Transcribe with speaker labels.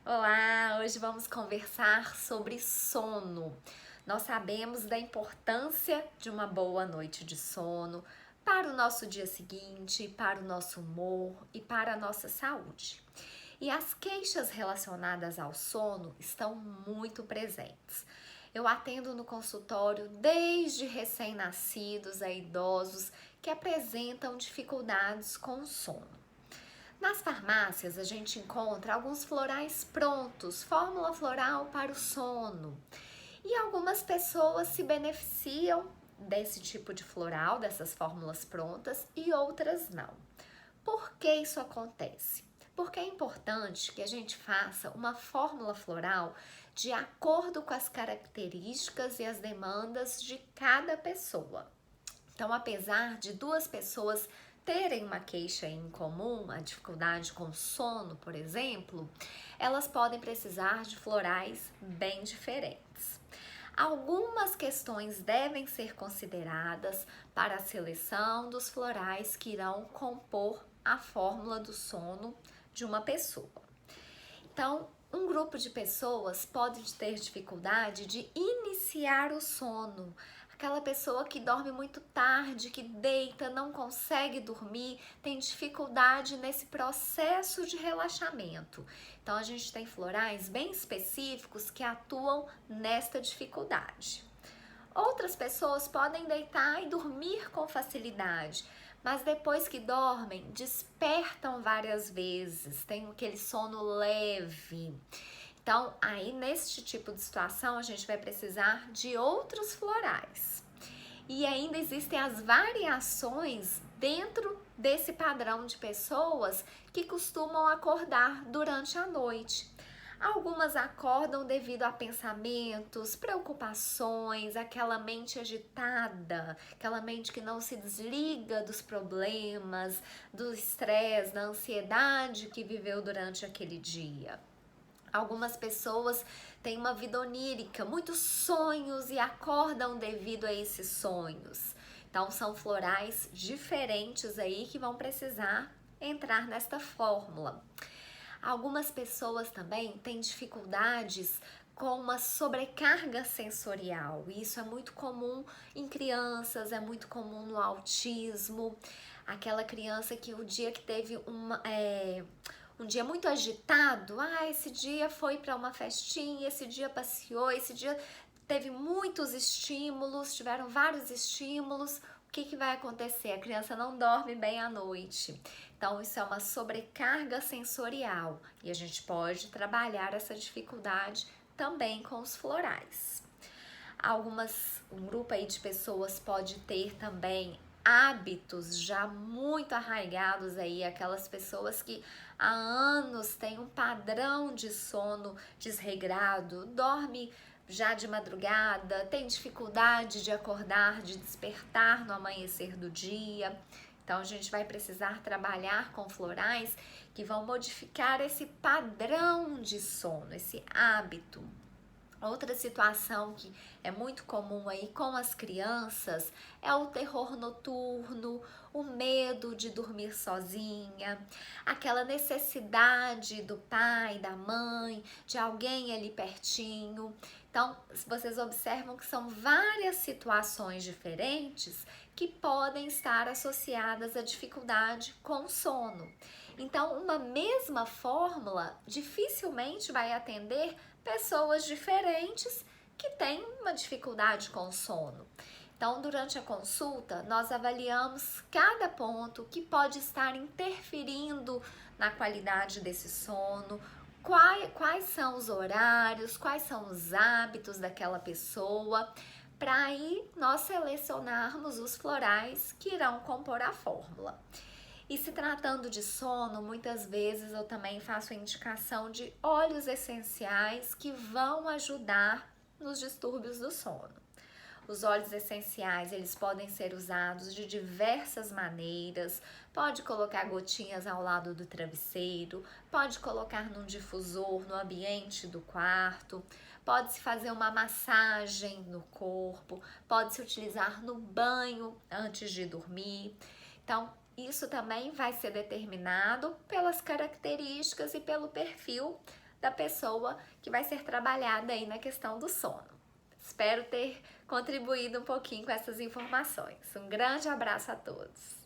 Speaker 1: Olá, hoje vamos conversar sobre sono. Nós sabemos da importância de uma boa noite de sono para o nosso dia seguinte, para o nosso humor e para a nossa saúde. E as queixas relacionadas ao sono estão muito presentes. Eu atendo no consultório desde recém-nascidos a idosos que apresentam dificuldades com o sono. Nas farmácias a gente encontra alguns florais prontos, fórmula floral para o sono. E algumas pessoas se beneficiam desse tipo de floral, dessas fórmulas prontas, e outras não. Por que isso acontece? Porque é importante que a gente faça uma fórmula floral de acordo com as características e as demandas de cada pessoa. Então, apesar de duas pessoas terem uma queixa em comum, a dificuldade com sono, por exemplo, elas podem precisar de florais bem diferentes. Algumas questões devem ser consideradas para a seleção dos florais que irão compor a fórmula do sono de uma pessoa. Então, um grupo de pessoas pode ter dificuldade de iniciar o sono. Aquela pessoa que dorme muito tarde, que deita, não consegue dormir, tem dificuldade nesse processo de relaxamento. Então, a gente tem florais bem específicos que atuam nesta dificuldade. Outras pessoas podem deitar e dormir com facilidade, mas depois que dormem, despertam várias vezes, tem aquele sono leve. Então, aí neste tipo de situação, a gente vai precisar de outros florais. E ainda existem as variações dentro desse padrão de pessoas que costumam acordar durante a noite. Algumas acordam devido a pensamentos, preocupações, aquela mente agitada, aquela mente que não se desliga dos problemas, do estresse, da ansiedade que viveu durante aquele dia. Algumas pessoas têm uma vida onírica, muitos sonhos e acordam devido a esses sonhos. Então são florais diferentes aí que vão precisar entrar nesta fórmula. Algumas pessoas também têm dificuldades com uma sobrecarga sensorial. Isso é muito comum em crianças, é muito comum no autismo. Aquela criança que o dia que teve um dia muito agitado, esse dia foi para uma festinha, esse dia passeou, esse dia teve muitos estímulos, tiveram vários estímulos. O que vai acontecer? A criança não dorme bem à noite. Então, isso é uma sobrecarga sensorial e a gente pode trabalhar essa dificuldade também com os florais. Um grupo aí de pessoas pode ter também hábitos já muito arraigados aí, aquelas pessoas que há anos têm um padrão de sono desregrado, dorme já de madrugada, tem dificuldade de acordar, de despertar no amanhecer do dia. Então, a gente vai precisar trabalhar com florais que vão modificar esse padrão de sono, esse hábito. Outra situação que é muito comum aí com as crianças é o terror noturno, o medo de dormir sozinha, aquela necessidade do pai, da mãe, de alguém ali pertinho. Então, vocês observam que são várias situações diferentes que podem estar associadas à dificuldade com o sono. Então, uma mesma fórmula dificilmente vai atender pessoas diferentes que têm uma dificuldade com o sono. Então, durante a consulta, nós avaliamos cada ponto que pode estar interferindo na qualidade desse sono, quais são os horários, quais são os hábitos daquela pessoa, para aí nós selecionarmos os florais que irão compor a fórmula. E se tratando de sono, muitas vezes eu também faço a indicação de óleos essenciais que vão ajudar nos distúrbios do sono. Os óleos essenciais, eles podem ser usados de diversas maneiras. Pode colocar gotinhas ao lado do travesseiro, pode colocar num difusor no ambiente do quarto, pode-se fazer uma massagem no corpo, pode-se utilizar no banho antes de dormir. Então, isso também vai ser determinado pelas características e pelo perfil da pessoa que vai ser trabalhada aí na questão do sono. Espero ter contribuído um pouquinho com essas informações. Um grande abraço a todos!